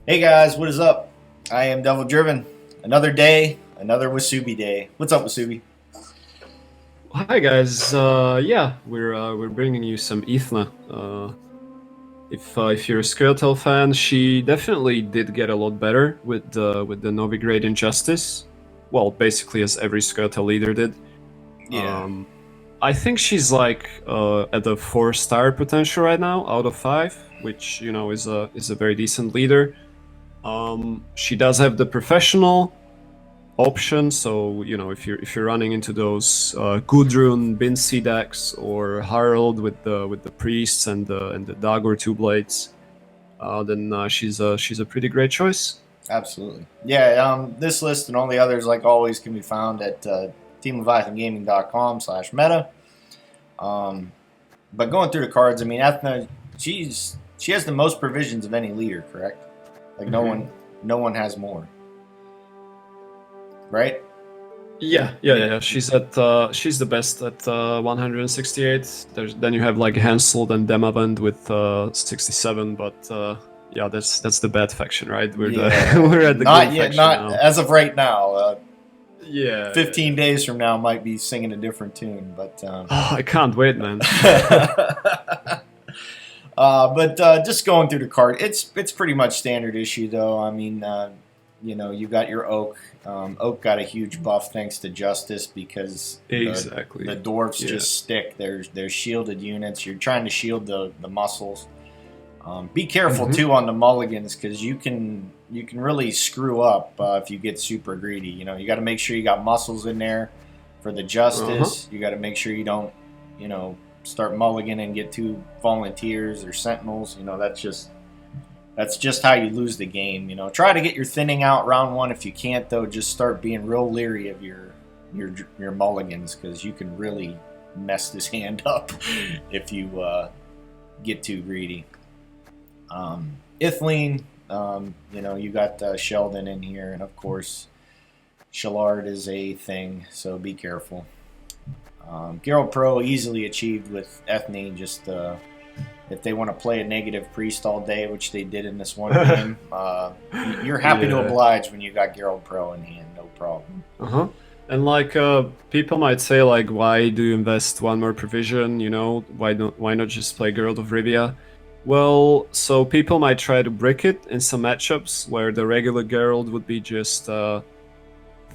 Hey guys, what is up? I am Devil Driven. Another day, another Wasubi day. What's up, Wasubi? Hi guys, yeah, we're bringing you some Ethne. If you're a Scoia'Tael fan, she definitely did get a lot better with the Novigrad Injustice. Well, basically as every Scoia'Tael leader did. Yeah, Um, I think she's like at a 4-star potential right now out of 5, which is a very decent leader. She does have the professional option. So if you're running into those Gudrun Binsi decks or Harold with the priests and the dagger two blades, then she's a pretty great choice. absolutely. Yeah, this list and all the others, like always, can be found at teamleviathangaming.com/meta. Um, but going through the cards, I mean, Ethne, she has the most provisions of any leader, correct? Like Hmm. no one has more, right? Yeah. She's the best at 168. Then you have like Hansel and Demavend with 67, but yeah, that's the bad faction, right? We're the Yeah, we're at the good not yet. faction Not now. as of right now. Yeah. 15 days from now, might be singing a different tune, but. Oh, I can't wait, man. Just going through the card, it's pretty much standard issue though. I mean, you got your Oak. Oak got a huge buff thanks to Justice because the Exactly. dwarfs Yeah. just stick. There's shielded units. You're trying to shield the muscles. Be careful Hmm. too on the mulligans because you can really screw up if you get super greedy. You got to make sure you got muscles in there for the Uh-huh. justice. You got to make sure you don't start mulligan and get two volunteers or sentinels. That's just how you lose the game. Try to get your thinning out round one. If you can't though, just start being real leery of your mulligans because you can really mess this hand up if you get too greedy. Ithne, you got Sheldon in here, and of course, Shallard is a thing, so be careful. Geralt Pro easily achieved with Ethne, just if they want to play a negative priest all day, which they did in this one game, you're happy to Yeah. oblige when you got Geralt Pro in hand, no problem. Uh-huh. And like people might say like why do you invest one more provision, why not just play Geralt of Rivia? Well, so people might try to brick it in some matchups where the regular Geralt would be just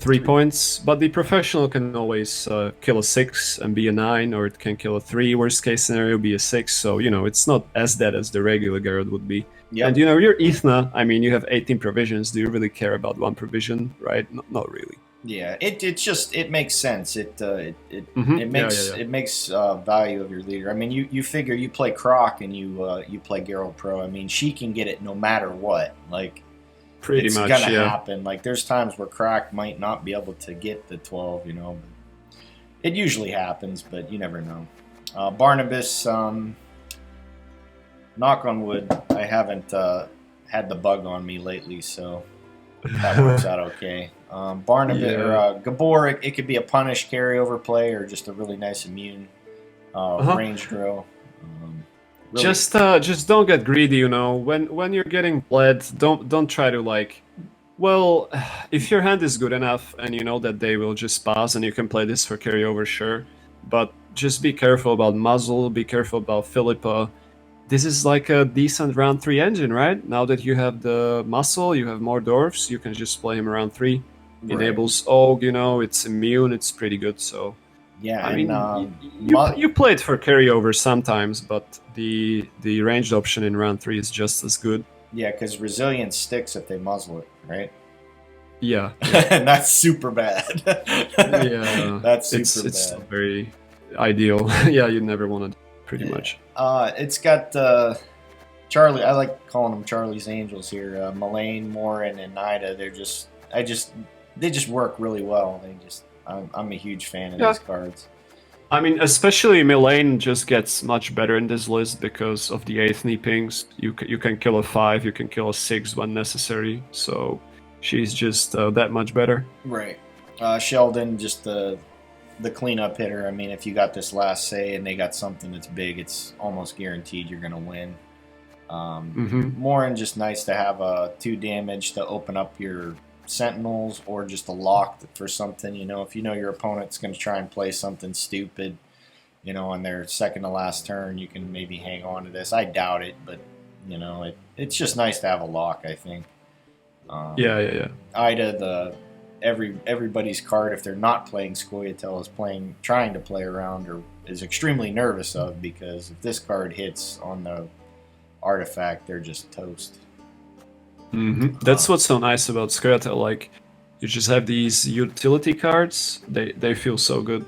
3 points, but the professional can always kill a 6 and be a 9, or it can kill a 3, worst case scenario, be a 6. So, it's not as dead as the regular Garrett would be. And, Yep. you're Ethna, I mean, you have 18 provisions. Do you really care about one provision, right? Not really. Yeah, it makes sense. Hmm. It Yeah, yeah, makes yeah. it makes value of your leader. I mean, you figure you play Croc and you play Geralt Pro. I mean, she can get it no matter what. Like Pretty it's much, gonna yeah. happen. Like there's times where Croc might not be able to get the 12. It usually happens, but you never know. Barnabas, knock on wood, I haven't had the bug on me lately, so that works out okay. Barnabas or Yeah. Gabor, it could be a punish carryover play or just a really nice immune Uh-huh. range drill. Really, Just don't get greedy, When you're getting bled, don't try to like. Well, if your hand is good enough and you know that they will just pass and you can play this for carryover, sure. But just be careful about Muzzle, be careful about Philippa. This is like a decent round 3 engine, right? Now that you have the muscle, you have more dwarfs, you can just play him around 3. right? Enables Og, it's immune, it's pretty good, so. Yeah, I and mean, you play it for carryover sometimes, but the ranged option in round 3 is just as good. yeah, because resilience sticks if they muzzle it, right? Yeah, yeah. And that's super bad. Yeah, That's it's super it's bad. not very ideal. Yeah, you never want to pretty Yeah. much. It's got Charlie. I like calling them Charlie's Angels here. Mullane, Morin, and Nida. They just work really well. I'm a huge fan of Yeah, these cards. I mean, especially Milane just gets much better in this list because of the Eithne pings. You can kill a 5, you can kill a 6 when necessary. So she's just that much better. Right. Sheldon, just the cleanup hitter. I mean, if you got this last say and they got something that's big, it's almost guaranteed you're gonna win. More and just nice to have a 2 damage to open up your sentinels, or just a lock for something. If you know your opponent's going to try and play something stupid, on their second to last turn, you can maybe hang on to this. I doubt it, but it's just nice to have a lock, I think. Yeah. Ida, everybody's card, if they're not playing Scoia'Tael, is trying to play around, or is extremely nervous of, because if this card hits on the artifact, they're just toast. That's what's so nice about Scoia'Tael. Like, you just have these utility cards. They feel so good.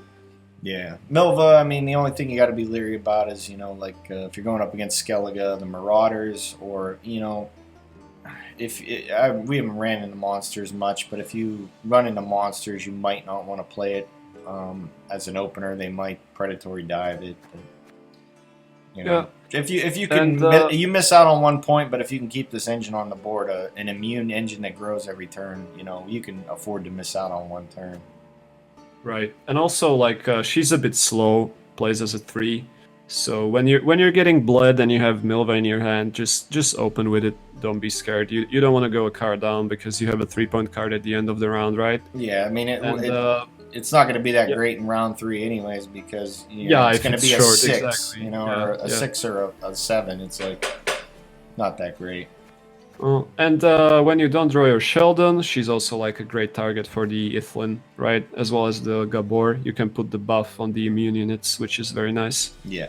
Yeah, Milva. I mean, the only thing you got to be leery about is if you're going up against Skellige, the Marauders, or we haven't ran into monsters much, but if you run into monsters, you might not want to play it as an opener. They might predatory dive it. But, Yeah. If you can, you miss out on 1 point, but if you can keep this engine on the board, an immune engine that grows every turn, you can afford to miss out on 1 turn. Right, and also like she's a bit slow, plays as a 3. So when you're getting bled and you have Milva in your hand, just open with it. Don't be scared. You don't want to go a card down because you have a 3-point card at the end of the round, right? Yeah, I mean it's not going to be that great in round 3 anyways, because it's going to be a short, 6, exactly. or a 6 or a 7. It's like not that great. And when you don't draw your Sheldon, she's also like a great target for the Ithne, right? As well as the Gabor. You can put the buff on the immune units, which is very nice. Yeah.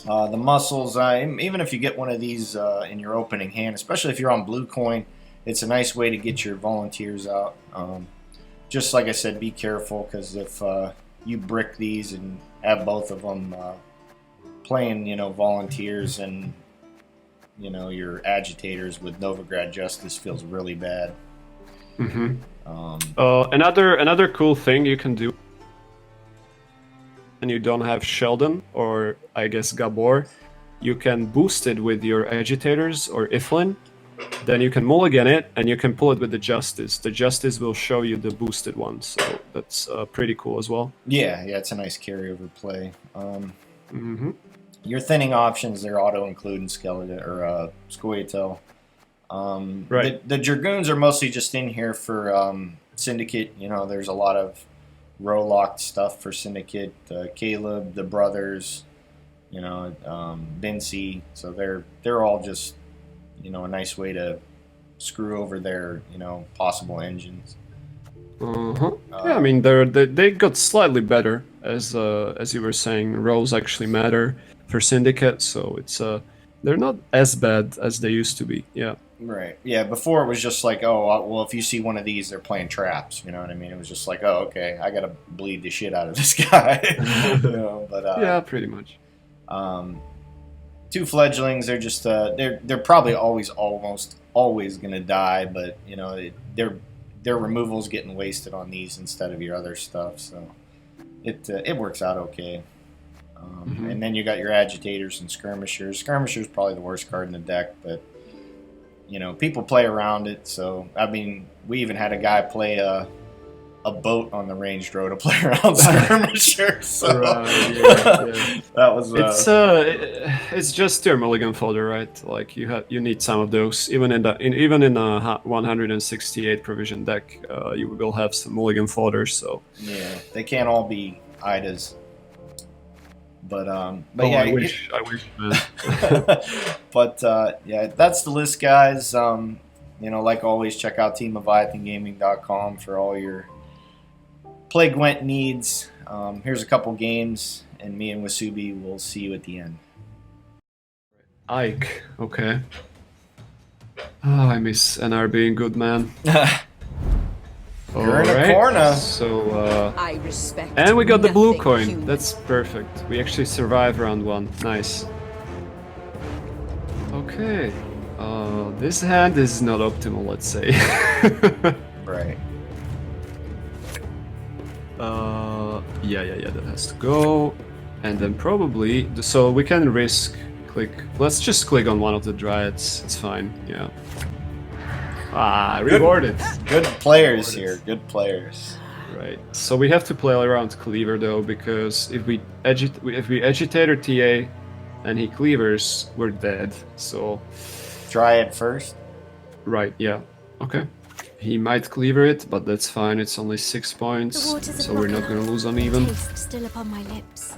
The muscles, even if you get one of these in your opening hand, especially if you're on blue coin, it's a nice way to get your volunteers out. Just like I said, be careful, because if you brick these and have both of them playing, volunteers and your agitators with Novigrad Justice, feels really bad. Another cool thing you can do, and you don't have Sheldon or I guess Gabor, you can boost it with your agitators or Ithne. Then you can mulligan it and you can pull it with the Justice. The Justice will show you the boosted one, so that's pretty cool as well. Yeah, it's a nice carryover play. Your thinning options, they're auto-include in Skellige or Scoia'Tael. Right. The Dragoons are mostly just in here for Syndicate. There's a lot of row-locked stuff for Syndicate. Caleb, the brothers, Vinci. So they're all just, a nice way to screw over their, possible engines. Yeah, I mean they got slightly better as you were saying. Rows actually matter for Syndicate, so it's they're not as bad as they used to be. Yeah. Right. Yeah. Before it was just like, oh, well, if you see one of these, they're playing traps. You know what I mean? It was just like, oh, okay, I gotta bleed the shit out of this guy. But yeah, pretty much. 2 fledglings. They're just they're probably almost always gonna die, but their removal's getting wasted on these instead of your other stuff, so it works out okay. And then you got your agitators and skirmishers. Skirmisher's probably the worst card in the deck, but people play around it. So I mean, we even had a guy play a boat on the ranged row to play around skirmishers. So that was it's just your mulligan fodder, right? Like you need some of those. Even in a 168 provision deck, you will have some mulligan fodder. So yeah, they can't all be Idas. But yeah, I wish, man. But yeah, that's the list, guys. Like always, check out teamleviathangaming.com for all your play Gwent needs. Here's a couple games, and me and Wasubi will see you at the end. Ike, okay. Oh, I miss NR being good, man. You're in a corner. So, I respect and we got the blue nothing coin. human. That's perfect. We actually survived round 1. Nice. Okay. This hand is not optimal, let's say. Right. Yeah, that has to go. And then probably, so we can risk click. Let's just click on one of the Dryads. It's fine, yeah. Rewarded. Good players here. Good players. Right. So we have to play around Cleaver though, because if we agitate or TA, and he cleavers, we're dead. So, Dryad first. right, yeah, okay. He might cleaver it, but that's fine. It's only 6 The points, waters are so we're not blocking gonna up. lose uneven. Taste still upon my lips.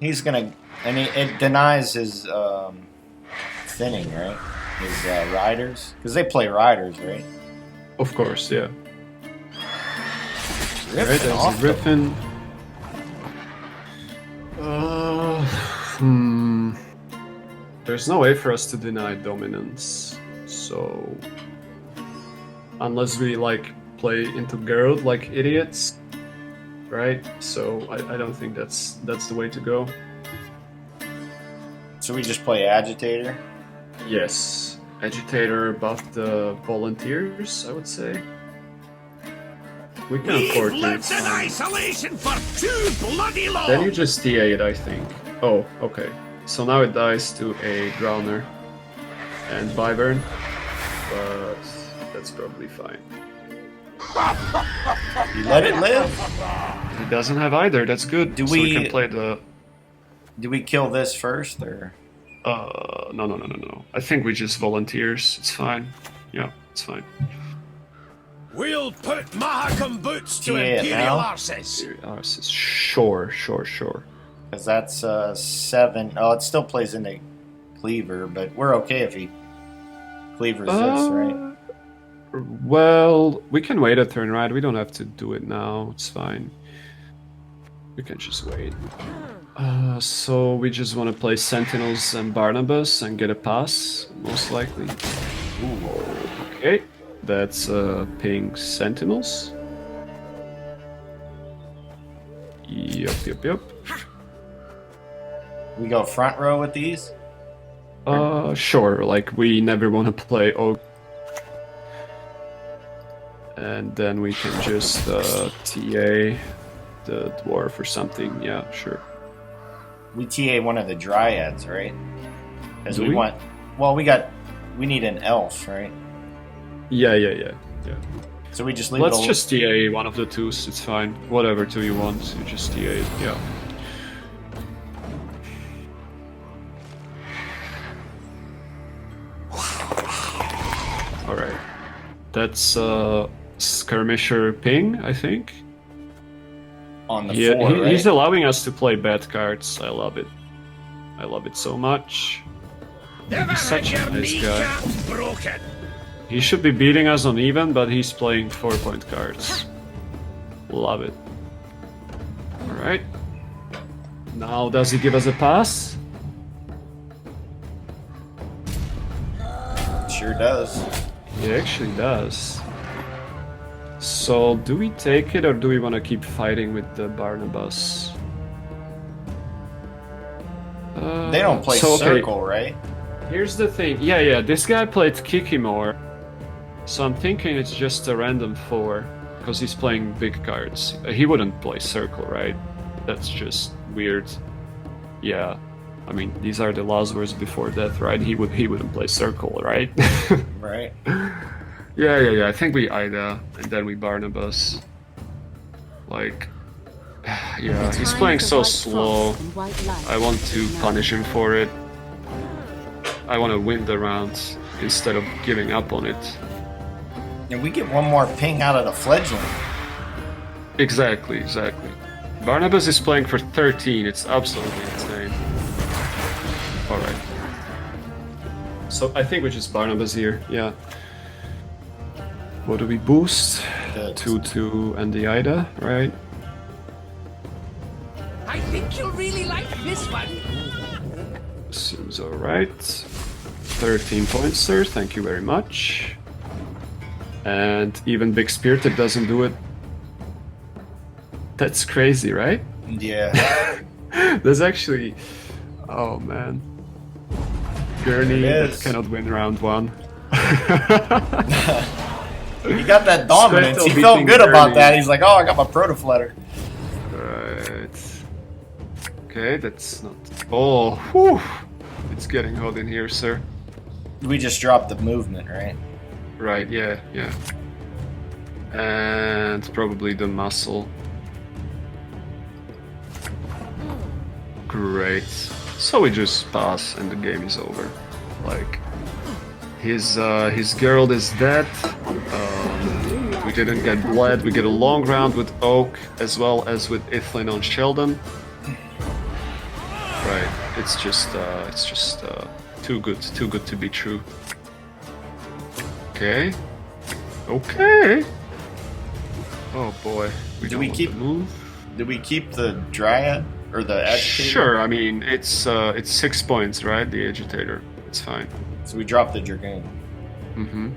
He's gonna, and it denies his thinning, right? His riders, because they play riders, right? Of course, yeah. Griffin Right, there's off a the- Griffin. There's no way for us to deny dominance, so unless we like play into Geralt like idiots, right? So I don't think that's the way to go. So we just play agitator. Yes, agitator buff the volunteers, I would say. We can afford to. Lived in isolation for too bloody long. Then you just TA it, I think. Oh, okay. So now it dies to a Drowner and Wyvern, but that's probably fine. You let it live. He doesn't have either, that's good. Do So we we- can play the... Do we kill this first, or No. I think we just volunteers, it's fine. Yeah, it's fine. We'll put Mahakam boots to Yeah, Imperial now? arses. Sure. because that's 7? Oh, it still plays into cleaver, but we're okay if he cleavers this, right? Well, we can wait a turn, right? We don't have to do it now, it's fine. We can just wait. So we just want to play Sentinels and Barnabas and get a pass, most likely. Okay, that's ping Sentinels. Yep. We go front row with these. Sure, like we never want to play Oak. And then we can just TA the dwarf or something, yeah, sure. We TA one of the dryads, right? Because Do we we? want. Well, we need an elf, right? Yeah. So we just leave Let's it. just TA one of the twos, it's fine. Whatever two you want, you just TA it, yeah. Alright. That's Skirmisher Ping, I think. on the Yeah, 4, right? he's allowing us to play bad cards. I love it. I love it so much. Never He's such had a your nice guy. kneecaps broken. He should be beating us on even, but he's playing 4-point cards. Love it. Alright. Now, does he give us a pass? Sure does. He actually does. So, do we take it or do we want to keep fighting with the Barnabas? They don't play so, okay, circle, right? Here's the thing. Yeah, this guy played Kikimore. So I'm thinking it's just a random 4. Because he's playing big cards. He wouldn't play Circle, right? That's just weird. Yeah. I mean, these are the last words before death, right? He wouldn't play Circle, right? Right. Yeah. I think we Ida, and then we Barnabas. Like... Yeah, he's playing so slow. I want to punish him for it. I want to win the round instead of giving up on it. And we get one more ping out of the fledgling. Exactly. Barnabas is playing for 13, it's absolutely insane. Alright. So I think we just Barnabas here, yeah. What do we boost? Good. 2-2 and the Ida, right? I think you'll really like this one. Seems alright. 13 points, sir, thank you very much. And even Big Spirited doesn't do it. That's crazy, right? Yeah. There's actually... Oh man. Gurney It that is. cannot win round 1. He got that dominance. He Scoia'Tael felt beating good about Gurney. that. He's like, oh, I got my protofletter. Right. Okay, that's not... Oh, whew. It's getting hot in here, sir. We just dropped the movement, right? Right, yeah. And probably the muscle. Great. So we just pass and the game is over. Like, his girl is dead. We didn't get bled. We get a long round with Oak as well as with Eithne on Sheldon. Right. It's just too good to be true. Okay. Okay. Oh boy. Do we keep the Dryad or the Agitator? Sure. I mean, it's 6 points, right? The Agitator. It's fine. So we drop the Dragoon. Mm-hmm.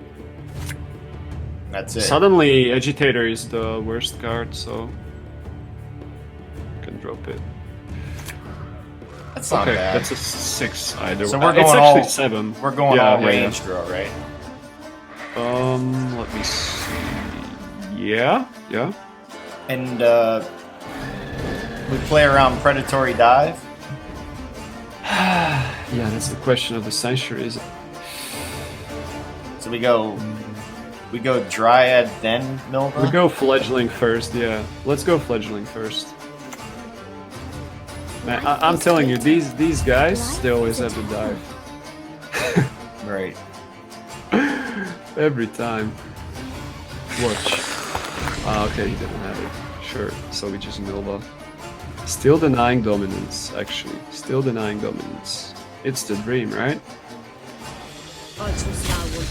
That's it. Suddenly, Agitator is the worst card, so can drop it. That's not Okay, bad. that's a 6 either. So we're it's going actually all 7. We're going Yeah, all yeah, range draw, right? Let me see. Yeah. And we play around Predatory Dive. Yeah, that's the question of the century, is it? So we go Dryad, then Milva? We go Fledgling first, yeah. Let's go Fledgling first. Man, I'm telling you, these guys, they always have to dive. Right. Every time. Watch. Ah, okay, he didn't have it. Sure, so we just Milva. Still denying dominance, actually. Still denying dominance. It's the dream, right? I trust no one.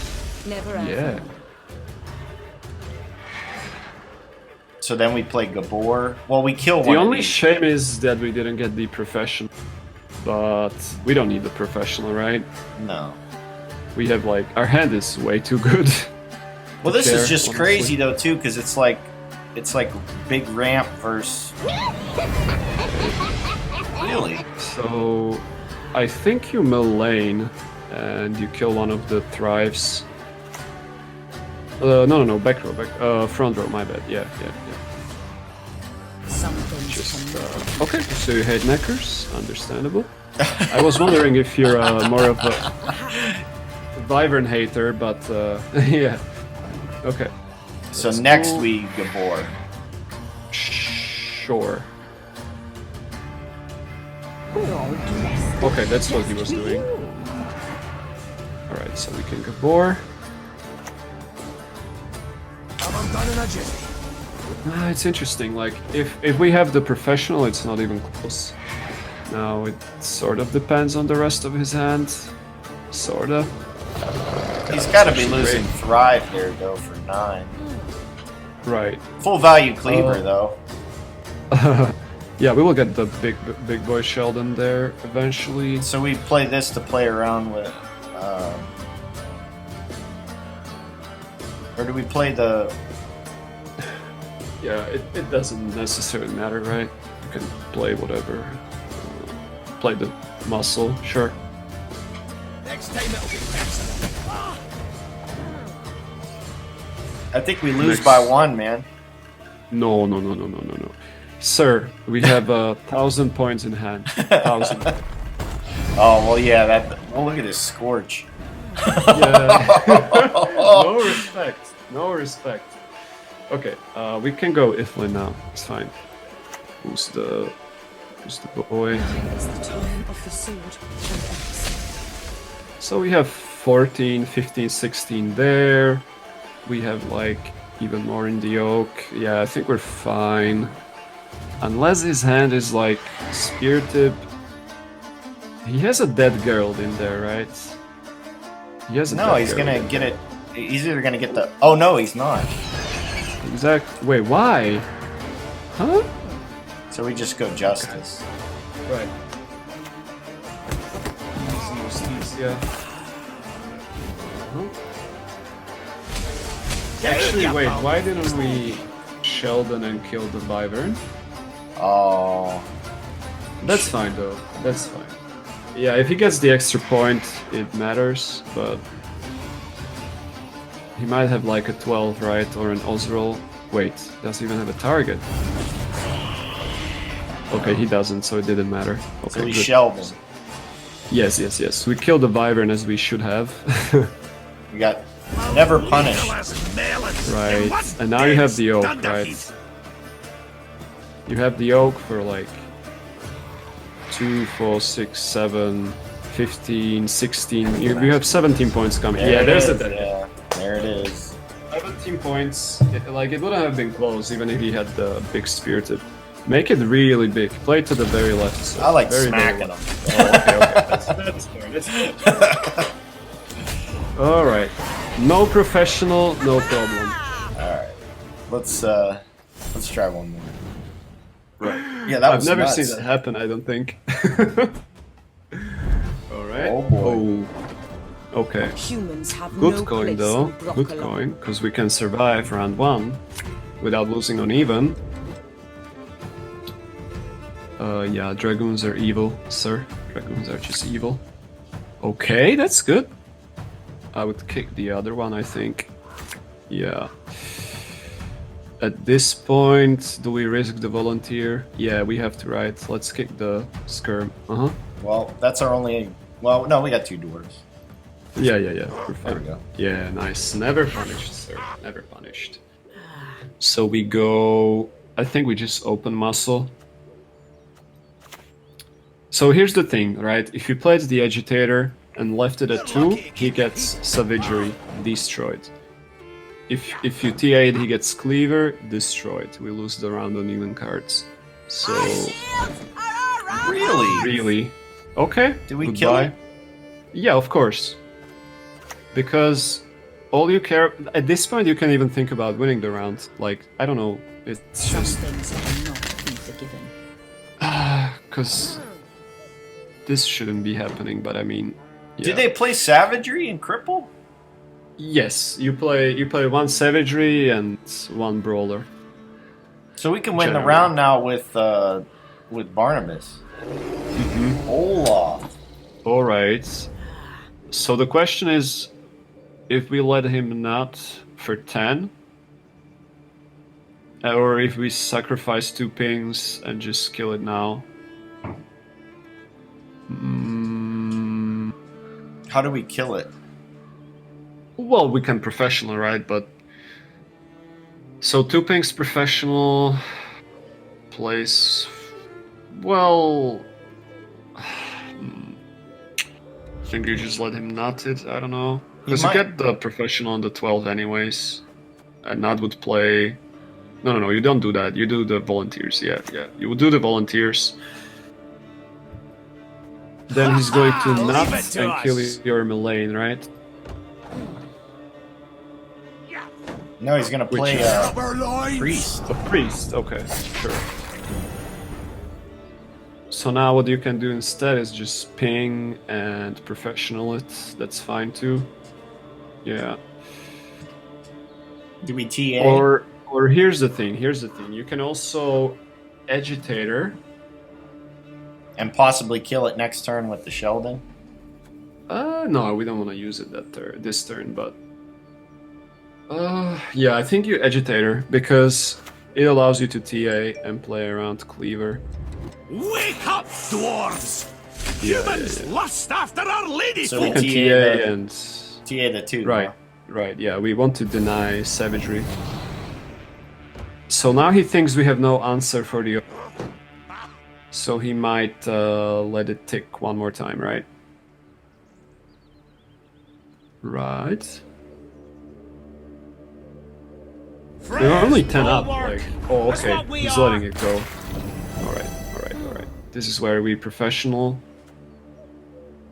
Never ever. Yeah. So then we play Gabor. Well, we kill one The of only these. shame is that we didn't get the professional. But we don't need the professional, right? No. We have like, our hand is way too good. Well, this Fair, is just honestly. crazy though too, because it's like big ramp versus. Really? So, I think you mill lane and you kill one of the thrives. No, back row, front row, my bad. Yeah. Some things Just, can okay, so you hate neckers, understandable. I was wondering if you're more of a Wyvern hater, but yeah. Okay. So That's next cool. we Gabor. Sure. Okay, that's what he was doing. Alright, so we can Gabor. I'm done in a jiffy. It's interesting, like, if we have the professional, it's not even close. Now, it sort of depends on the rest of his hand. Sorta. He's got to be actually losing great. Thrive there though for 9. Right. Full value Cleaver though. Yeah, we will get the big boy Sheldon there eventually. So we play this to play around with. Or do we play the? Yeah, it doesn't necessarily matter, right? You can play whatever. Play the muscle, sure. Next time it'll be better. I think we lose Next. by 1, man. No. Sir, we have 1,000 points in hand. 1,000. Oh well, yeah. Well, look at this Scorch. Yeah. No respect. Okay, we can go Ithne now. It's fine. Who's the boy? It's the time of the sword and axe. So we have 14, 15, 16 there. We have like even more in the oak. Yeah, I think we're fine. Unless his hand is like spear tip. He has a dead girl in there, right? He has a No, dead he's girl gonna in get there. it. He's either gonna get the. Oh no, he's not. Exact. Wait, why? Huh? So we just go Justice. Right. Yeah. Actually, wait. Why didn't we Sheldon and kill the Wyvern? Oh. That's fine though. That's fine. Yeah, if he gets the extra point, it matters. But he might have like a 12, right, or an Osrol. Wait, does he even have a target? Okay, he doesn't, so it didn't matter. Okay, So we good. shelve him. Yes. We killed the Wyvern as we should have. We got never punished. Right, and now you have the oak, right? You have the oak for like 2, 4, 6, 7, 15, 16. You have 17 points coming. Yeah, there's the dead. Yeah, there it is. 17 points. It wouldn't have been close even if he had the big spear tip. Make it really big. Play to the very left. So I like very smacking left. them. Oh, okay. That's fair. That's fair. All right. No professional, no problem. All right, let's try one more. Right. Yeah, that I've was never nuts. seen that happen. I don't think. All right. Oh boy. Oh. Okay. Humans have Good no coin place though. in Good Broccolon. coin, because we can survive round 1 without losing on even. Yeah, dragoons are evil, sir. Dragoons are just evil. Okay, that's good. I would kick the other one, I think. Yeah. At this point, do we risk the volunteer? Yeah, we have to, right? Let's kick the skirm. Uh-huh. Well, that's our only. Well, no, we got 2 dwarves. Yeah. We're There fine. we go. Yeah, nice. Never punished, sir. Never punished. So we go... I think we just open muscle. So here's the thing, right? If you played the agitator and left it at 2, he gets savagery, destroyed. If you TA'd, he gets cleaver, destroyed. We lose the round on even cards. So... Really? Okay. Do we goodbye. kill it? Yeah, of course. Because all you care... At this point, you can even think about winning the round. Like, I don't know. It's Some just... things cannot be forgiven. Because... This shouldn't be happening, but I mean... Yeah. Did they play savagery and cripple? Yes, you play 1 savagery and 1 brawler. So we can win the Generally. round now with Barnabas. Olaf. Alright. So the question is, if we let him not for 10, or if we sacrifice 2 pings and just kill it now. How do we kill it? Well, we can professional, right? But so 2 pings professional place. Well, I think you just let him nut it. I don't know, because you might- get the professional on the 12 anyways, and Nut would play. No, you don't do that. You do the volunteers. Yeah. You would do the volunteers. Then he's going to Leave nut it to and us. kill your Mullane, right? No, he's gonna play Rubber lines. priest. A priest, okay, sure. So now what you can do instead is just ping and professional it. That's fine too. Yeah. Do we TA? Or here's the thing. You can also agitator. And possibly kill it next turn with the Sheldon? No, we don't want to use it this turn, but yeah, I think you agitator because it allows you to TA and play around cleaver. Wake up, dwarves! Yeah, Humans lust after our lady So You we can TA TA the- and TA the 2. right, huh? right. Yeah, we want to deny savagery. So now he thinks we have no answer for the. So he might let it tick 1 more time, right? Right. There are only 10 up. Like, oh, That's okay. what we He's are. letting it go. All right. This is where we professional,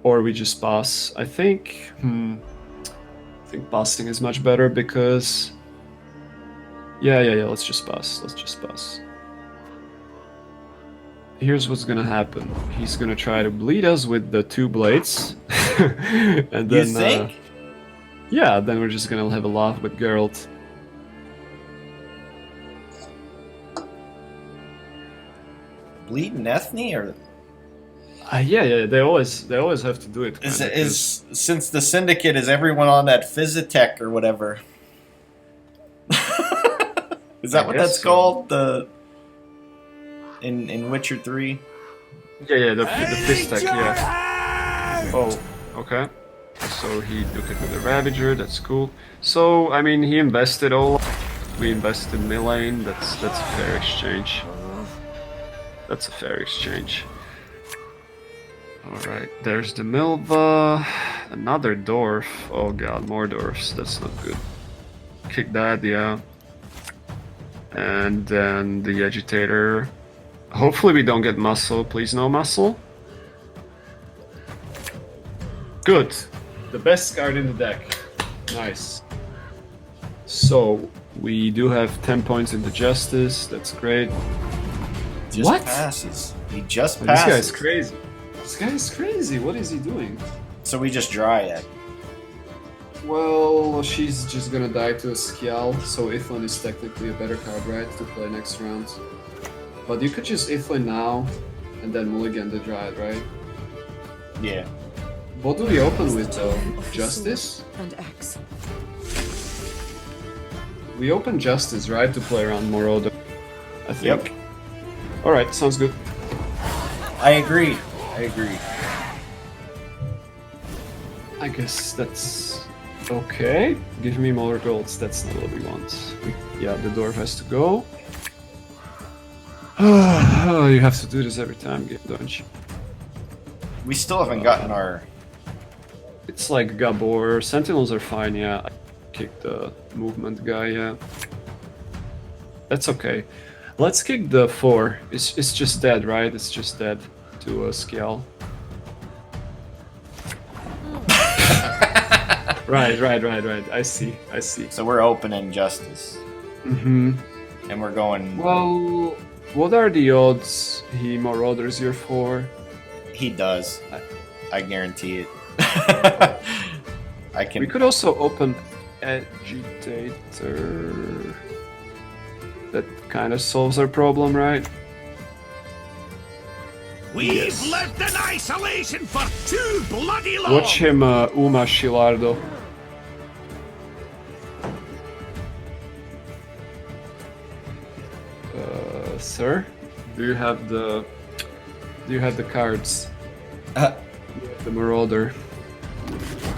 or we just pass. I think. I think passing is much better because. Yeah. Let's just pass. Here's what's gonna happen. He's gonna try to bleed us with the 2 blades, and then. You think? Yeah, then we're just gonna have a laugh with Geralt. Bleeding Ethne? Or Yeah, they always have to do it. is, kinda, 'cause- is since the Syndicate is everyone on that Physitech or whatever? Is that I what guess that's so. called? The in Witcher 3? Yeah, the fist tech, yeah. Oh, okay. So he took it with the Ravager, that's cool. So, I mean, he invested all. We invested Millane, that's a fair exchange. That's a fair exchange. Alright, there's the Milva. Another dwarf. Oh god, more dwarfs. That's not good. Kick that, yeah. And then the agitator. Hopefully we don't get muscle. Please no muscle. Good. The best card in the deck. Nice. So, we do have 10 points in the Justice. That's great. Just What? passes. He just This passes. guy's crazy. This guy's crazy. What is he doing? So we just Dryad. Well, she's just gonna die to a Scoia'Tael, so Ethne is technically a better card, right, to play next round. But you could just Ethne now, and then mulligan the Dryad, right? Yeah. What do we open with, though? Of the Justice? sword and axe. We open Justice, right, to play around Marauder, I think. Yep. Alright, sounds good. I agree. I agree. I guess that's okay. Give me more golds, that's not what we want. Yeah, the dwarf has to go. Oh, you have to do this every time, don't you? We still haven't gotten our... It's like Gabor. Sentinels are fine, yeah. I kicked the movement guy, yeah. That's okay. Let's kick the 4. It's just dead, right? It's just dead to a Scoia'Tael. Right. I see. So we're opening Justice. Mm-hmm. And we're going... Well, what are the odds he Marauders your 4? He does. I guarantee it. I can... We could also open Agitator. That kind of solves our problem, right? We've Yes. lived in isolation for too bloody long. Watch him Uma Shilardo. Sir, do you have the cards? The Marauder.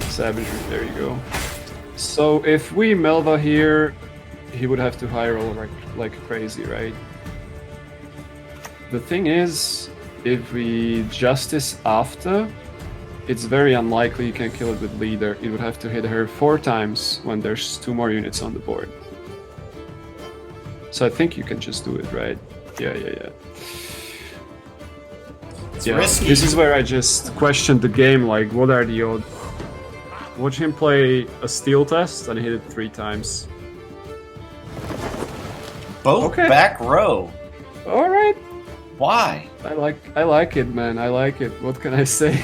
Savagery, there you go. So if we Melva here, he would have to high roll like crazy, right? The thing is, if we Justice after, it's very unlikely you can kill it with Leader. It would have to hit her 4 times when there's 2 more units on the board. So I think you can just do it, right? Yeah. It's Yeah, risky. this is where I just questioned the game, like, what are the odds? Watch him play a steel test and hit it 3 times. Both Okay. back row. Alright, Why? I like it, man, I like it. What can I say?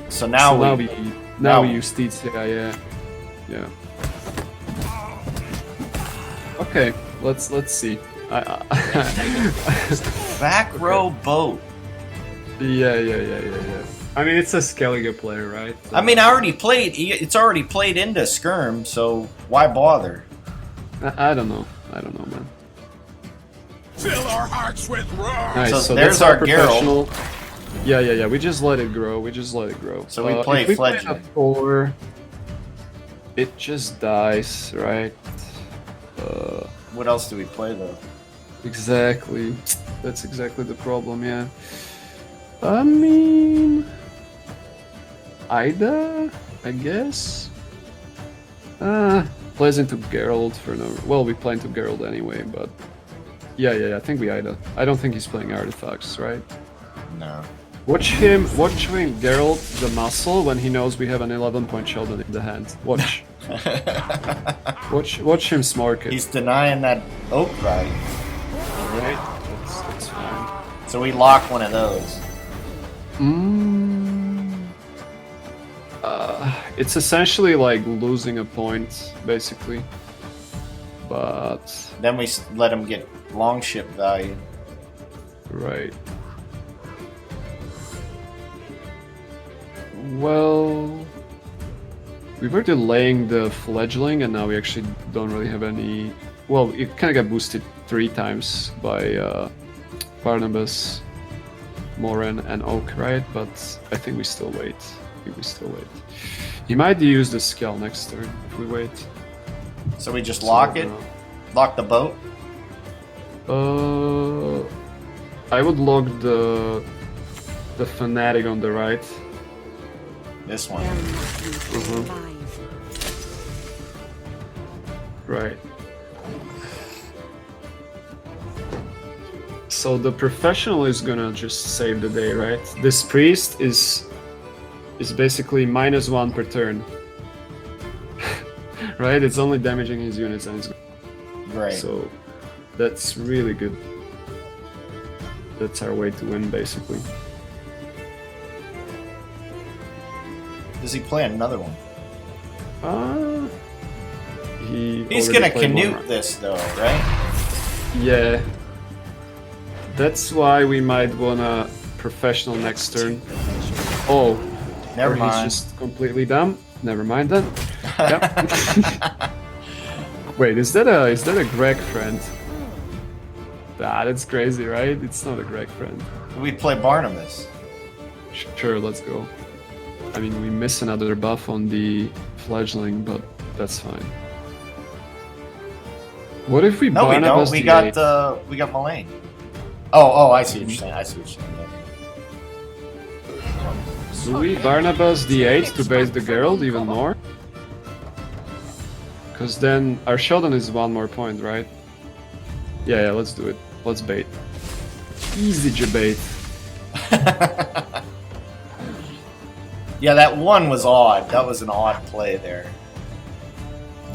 So now So we... now we use Steeds, yeah. Okay, let's see. Back row boat. Yeah. I mean, it's a Skellige player, right? I mean, I already played... It's already played into Skirm, so why bother? I don't know, man. Fill our hearts with roar. Nice. So So, there's that's our professional. Yeah. We just let it grow. So we play if we play Fledgling. a 4, it just dies, right? What else do we play, though? Exactly. That's exactly the problem. Yeah. I mean, Ida, I guess. Plays into Geralt for no. Well, we play into Geralt anyway, but yeah. I think we Ida. I don't think he's playing artifacts, right? No. Watch him Geralt the muscle when he knows we have an 11-point Sheldon in the hand. Watch. watch him smart it. He's denying that oak right. Right? That's fine. So we lock one of those. It's essentially like losing a point, basically. But Then we let him get long ship value. right. Well, we were delaying the fledgling, and now we actually don't really have any. Well, it kind of got boosted 3 times by Barnabas, Moran, and Oak, right? But I think we still wait. He might use the Scoia'Tael next turn if we wait. So we just lock it? Lock the boat? I would lock the The fanatic on the right. This one. They'll not leave us Mhm. alive. Right. So the professional is gonna just save the day, right? This priest is basically -1 per turn. Right? It's only damaging his units and it's Right. so that's really good. That's our way to win basically. Does he play another one? He's He's gonna canute this though, right? Yeah. That's why we might wanna professional next turn. Oh, Never or mind. he's just completely dumb. Never mind then. Yep. Wait, is that a Greg friend? Ah, that's crazy, right? It's not a Greg friend. We play Barnabas. Sure, let's go. I mean, we miss another buff on the fledgling, but that's fine. What if we No, we Barnabas don't. the We got Mullane. Oh, I see what you're saying. I see what you're saying. Yeah. Do we Barnabas the 8 to base the Geralt even more? Because then our Sheldon is 1 more point, right? Yeah, let's do it. Let's bait. Easy jabait. Yeah, that one was odd. That was an odd play there.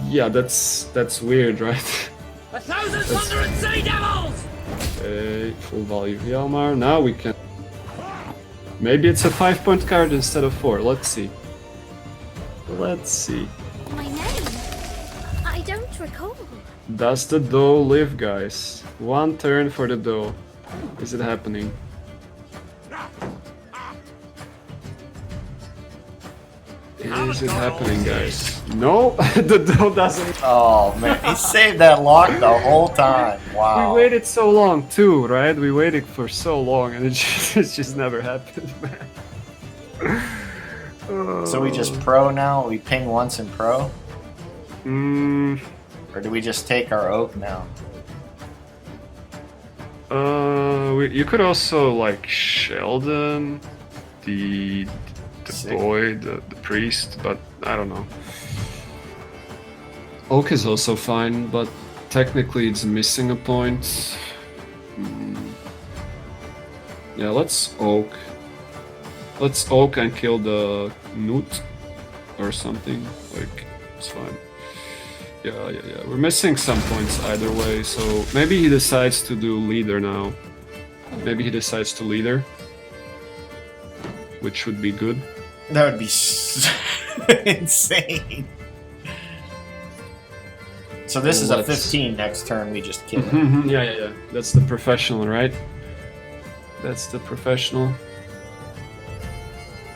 Yeah, that's weird, right? 1,000 sea devils! Okay, full value Hjalmar. Now we can... Maybe it's a 5-point card instead of 4. Let's see. Let's see. My name? I don't recall. Does the dough live, guys? 1 turn for the dough. Is it happening? Is it happening, guys? No, the dough doesn't. Oh man, he saved that lock the whole time. Wow. We waited so long too, right? We waited for so long, and it just never happened, man. So we just pro now? We ping once in pro? Mm, Or do we just take our oak now? you could also like Sheldon, the Sick. boy, the priest, but I don't know. Oak is also fine, but technically it's missing a point. Yeah, let's Oak. Let's Oak and kill the Newt or something. Like, it's fine. Yeah. We're missing some points either way, so maybe he decides to do leader now. Maybe he decides to leader, which would be good. That would be insane. So this is a Let's- 15 next turn, we just kill him. Mhm, yeah. That's the professional, right? That's the professional.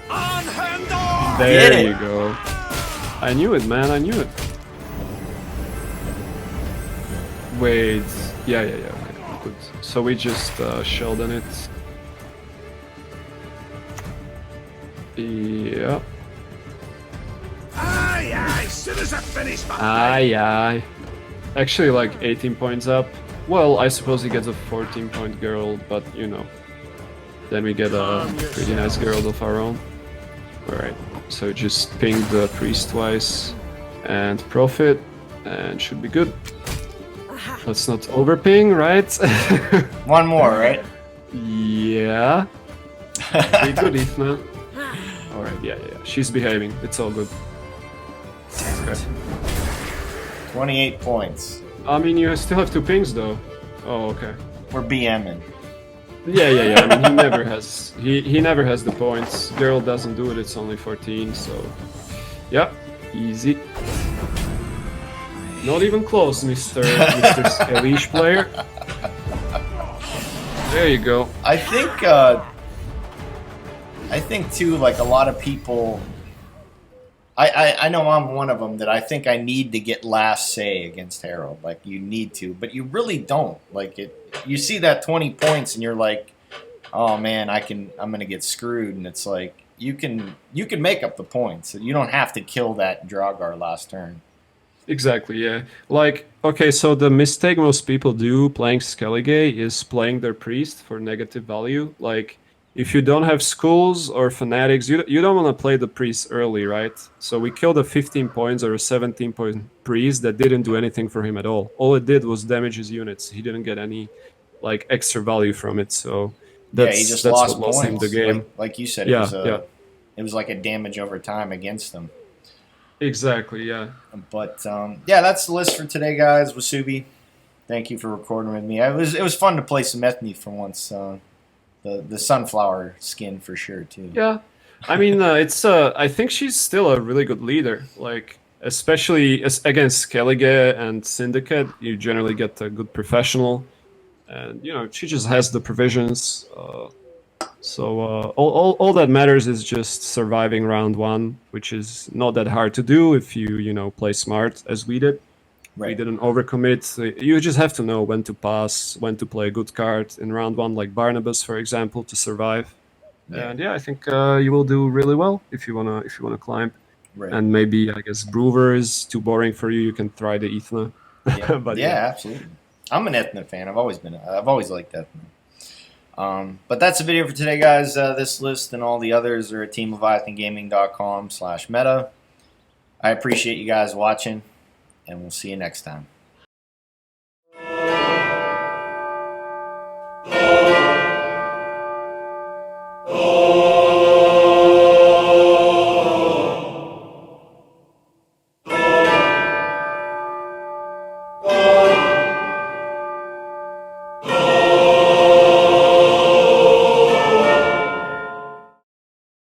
On Handor! There Get it. you go. I knew it, man. I knew it. Wait. Yeah. Okay, good. So we just Sheldon it. Yeah. Aye, soon as I finish my Aye. Actually, like 18 points up. Well, I suppose he gets a 14-point girl, but you know. Then we get a pretty nice girl of our own. Alright, so just ping the priest twice and profit, and should be good. Let's not overping, right? One more, right? Yeah. Be good, Ethne. Alright, yeah. She's behaving. It's all good. Okay. 28 points. I mean, you still have 2 pings, though. Oh, okay. We're BMing. Yeah. I mean, he never has. He never has the points. Girl doesn't do it. It's only 14, so yeah, easy. Not even close, Mr. Elish player. There you go. I think too, like a lot of people. I know I'm one of them that I think I need to get last say against Harold. Like you need to, but you really don't. Like it, you see that 20 points and you're like, oh man, I'm gonna get screwed. And it's like you can make up the points. You don't have to kill that Draugr last turn. Exactly, yeah. Like, okay, so the mistake most people do playing Skellige is playing their priest for negative value. Like, if you don't have schools or fanatics, you don't want to play the priest early, right? So we killed a 15 points or a 17 point priest that didn't do anything for him at all. All it did was damage his units. He didn't get any like extra value from it. So Yeah, he just that's lost what lost him points. the game. Like you said, Yeah, yeah. it was like a damage over time against them. Exactly, yeah. But yeah, that's the list for today, guys. Wasubi, thank you for recording with me. It was fun to play some Ethne for once. The sunflower skin for sure too. Yeah, I mean, it's I think she's still a really good leader. Like, especially against Skellige and Syndicate, you generally get a good professional, and you know she just has the provisions. So all that matters is just surviving round one, which is not that hard to do if you know play smart as we did. Right. We didn't overcommit. You just have to know when to pass, when to play a good card in round one, like Barnabas, for example, to survive. Yeah. And yeah, I think you will do really well if you wanna climb. Right. And maybe I guess Brewer is too boring for you. You can try the Eithne. Yeah, But yeah, absolutely. I'm an Ethne fan. I've always liked Ethne. But that's the video for today, guys. This list and all the others are at teamleviathangaming.com/meta. I appreciate you guys watching, and we'll see you next time.